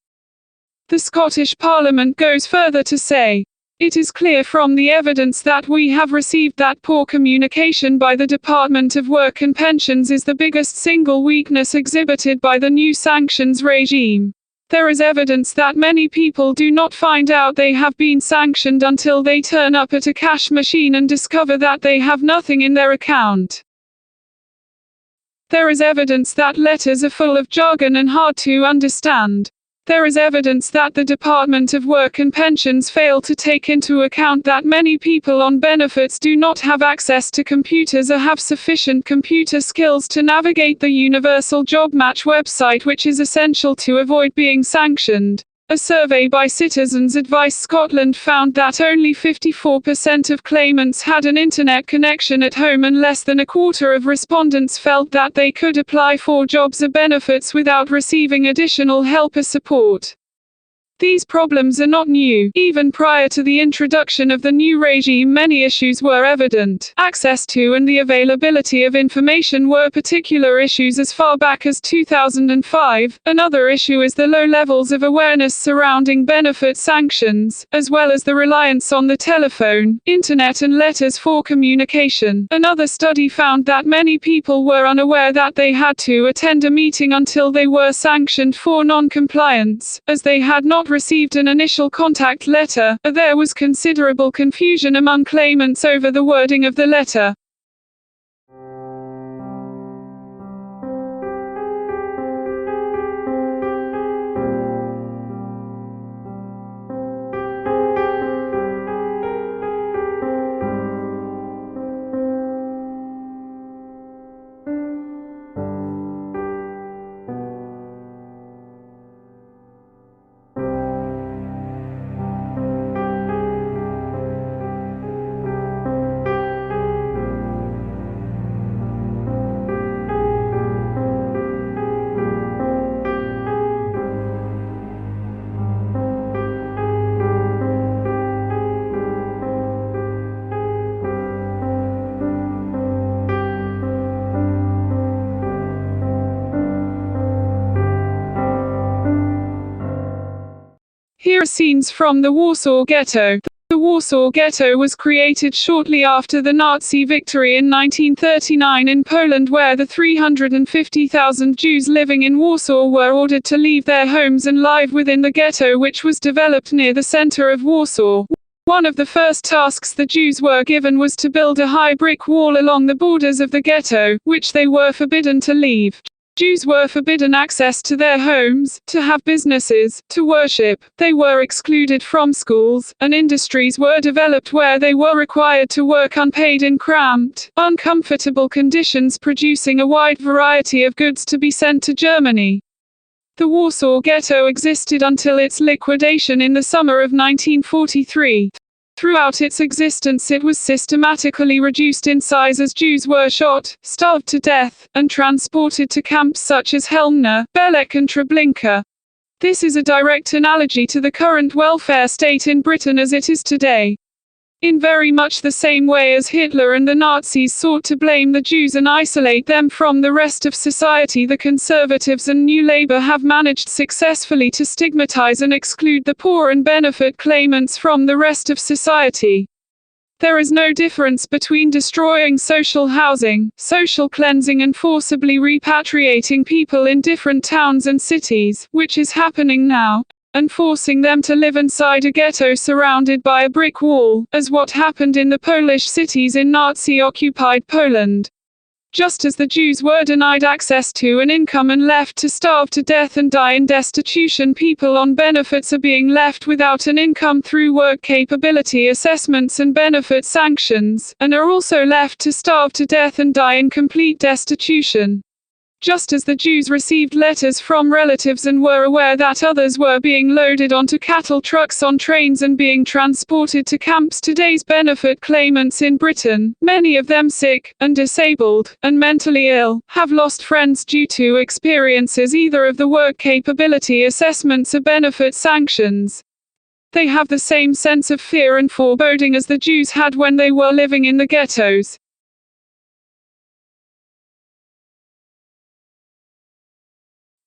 Speaker 1: The Scottish Parliament goes further to say, "It is clear from the evidence that we have received that poor communication by the Department of Work and Pensions is the biggest single weakness exhibited by the new sanctions regime. There is evidence that many people do not find out they have been sanctioned until they turn up at a cash machine and discover that they have nothing in their account. There is evidence that letters are full of jargon and hard to understand. There is evidence that the Department of Work and Pensions fail to take into account that many people on benefits do not have access to computers or have sufficient computer skills to navigate the Universal Job Match website, which is essential to avoid being sanctioned. A survey by Citizens Advice Scotland found that only 54% of claimants had an internet connection at home, and less than a quarter of respondents felt that they could apply for jobs or benefits without receiving additional help or support. These problems are not new. Even prior to the introduction of the new regime, many issues were evident. Access to and the availability of information were particular issues as far back as 2005. Another issue is the low levels of awareness surrounding benefit sanctions, as well as the reliance on the telephone, internet and letters for communication. Another study found that many people were unaware that they had to attend a meeting until they were sanctioned for non-compliance, as they had not received an initial contact letter. There was considerable confusion among claimants over the wording of the letter. Here are scenes from the Warsaw Ghetto. The Warsaw Ghetto was created shortly after the Nazi victory in 1939 in Poland, where the 350,000 Jews living in Warsaw were ordered to leave their homes and live within the ghetto, which was developed near the center of Warsaw. One of the first tasks the Jews were given was to build a high brick wall along the borders of the ghetto, which they were forbidden to leave. Jews were forbidden access to their homes, to have businesses, to worship. They were excluded from schools, and industries were developed where they were required to work unpaid in cramped, uncomfortable conditions, producing a wide variety of goods to be sent to Germany. The Warsaw Ghetto existed until its liquidation in the summer of 1943. Throughout its existence it was systematically reduced in size as Jews were shot, starved to death, and transported to camps such as Helmna, Belek and Treblinka. This is a direct analogy to the current welfare state in Britain as it is today. In very much the same way as Hitler and the Nazis sought to blame the Jews and isolate them from the rest of society, the Conservatives and New Labour have managed successfully to stigmatize and exclude the poor and benefit claimants from the rest of society. There is no difference between destroying social housing, social cleansing and forcibly repatriating people in different towns and cities, which is happening now, and forcing them to live inside a ghetto surrounded by a brick wall, as what happened in the Polish cities in Nazi-occupied Poland. Just as the Jews were denied access to an income and left to starve to death and die in destitution, people on benefits are being left without an income through work capability assessments and benefit sanctions, and are also left to starve to death and die in complete destitution. Just as the Jews received letters from relatives and were aware that others were being loaded onto cattle trucks on trains and being transported to camps, today's benefit claimants in Britain, many of them sick, and disabled, and mentally ill, have lost friends due to experiences either of the work capability assessments or benefit sanctions. They have the same sense of fear and foreboding as the Jews had when they were living in the ghettos.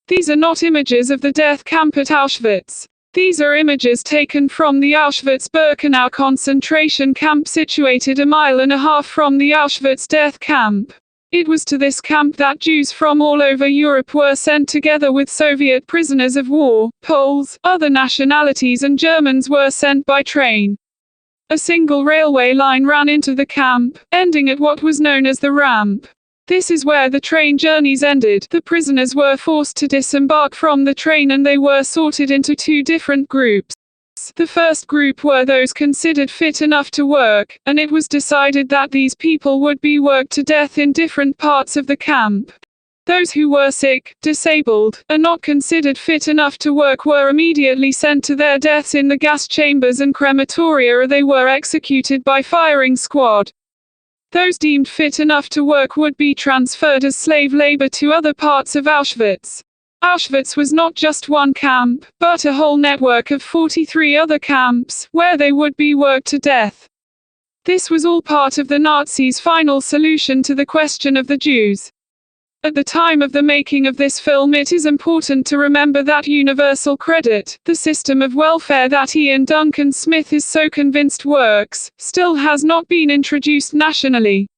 Speaker 1: These are not images of the death camp at Auschwitz. These are images taken from the Auschwitz-Birkenau concentration camp situated 1.5 miles from the Auschwitz death camp. It was to this camp that Jews from all over Europe were sent together with Soviet prisoners of war, Poles, other nationalities and Germans were sent by train. A single railway line ran into the camp, ending at what was known as the ramp. This is where the train journeys ended. The prisoners were forced to disembark from the train and they were sorted into two different groups. The first group were those considered fit enough to work, and it was decided that these people would be worked to death in different parts of the camp. Those who were sick, disabled, and not considered fit enough to work were immediately sent to their deaths in the gas chambers and crematoria, or they were executed by firing squad. Those deemed fit enough to work would be transferred as slave labor to other parts of Auschwitz. Auschwitz was not just one camp, but a whole network of 43 other camps, where they would be worked to death. This was all part of the Nazis' final solution to the question of the Jews. At the time of the making of this film, it is important to remember that universal credit, the system of welfare that Ian Duncan Smith is so convinced works, still has not been introduced nationally.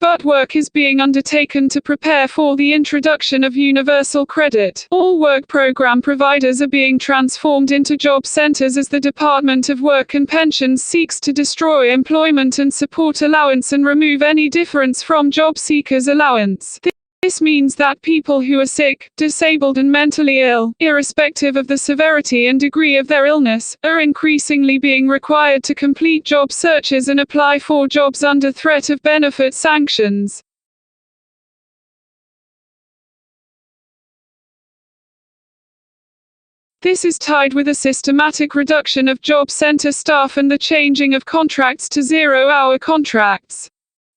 Speaker 1: But work is being undertaken to prepare for the introduction of universal credit. All work program providers are being transformed into job centers as the Department of Work and Pensions seeks to destroy employment and support allowance and remove any difference from job seekers' allowance. This means that people who are sick, disabled and mentally ill, irrespective of the severity and degree of their illness, are increasingly being required to complete job searches and apply for jobs under threat of benefit sanctions. This is tied with a systematic reduction of job center staff and the changing of contracts to zero-hour contracts.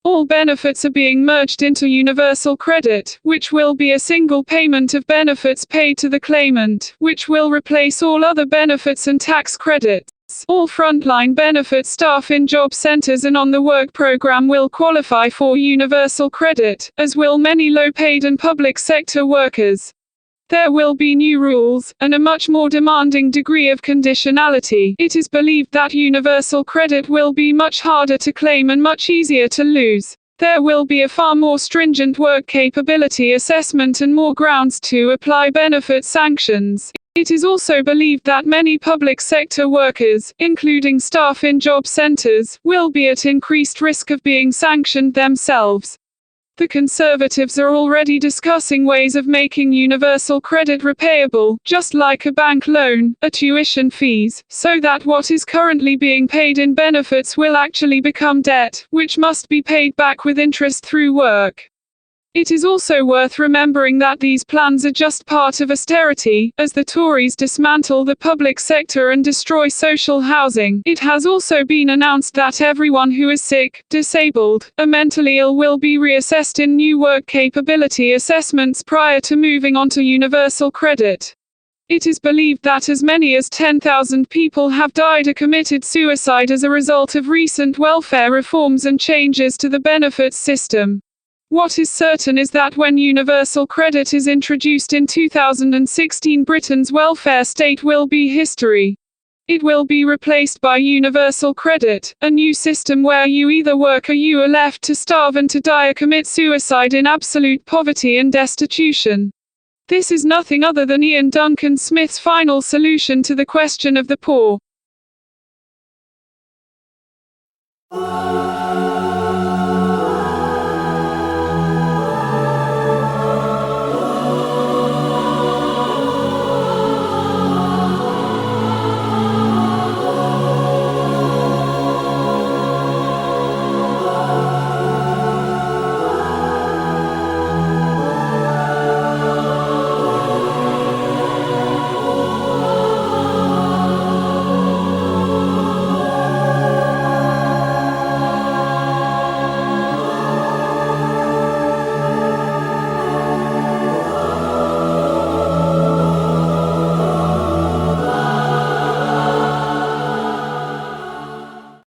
Speaker 1: All benefits are being merged into universal credit, which will be a single payment of benefits paid to the claimant, which will replace all other benefits and tax credits. All frontline benefit staff in job centers and on the work program will qualify for universal credit, as will many low-paid and public sector workers. There will be new rules, and a much more demanding degree of conditionality. It is believed that universal credit will be much harder to claim and much easier to lose. There will be a far more stringent work capability assessment and more grounds to apply benefit sanctions. It is also believed that many public sector workers, including staff in job centers, will be at increased risk of being sanctioned themselves. The Conservatives are already discussing ways of making universal credit repayable, just like a bank loan, or tuition fees, so that what is currently being paid in benefits will actually become debt, which must be paid back with interest through work. It is also worth remembering that these plans are just part of austerity, as the Tories dismantle the public sector and destroy social housing. It has also been announced that everyone who is sick, disabled, or mentally ill will be reassessed in new work capability assessments prior to moving on to universal credit. It is believed that as many as 10,000 people have died or committed suicide as a result of recent welfare reforms and changes to the benefits system. What is certain is that when universal credit is introduced in 2016, Britain's welfare state will be history. It will be replaced by universal credit, a new system where you either work or you are left to starve and to die or commit suicide in absolute poverty and destitution. This is nothing other than Ian Duncan Smith's final solution to the question of the poor.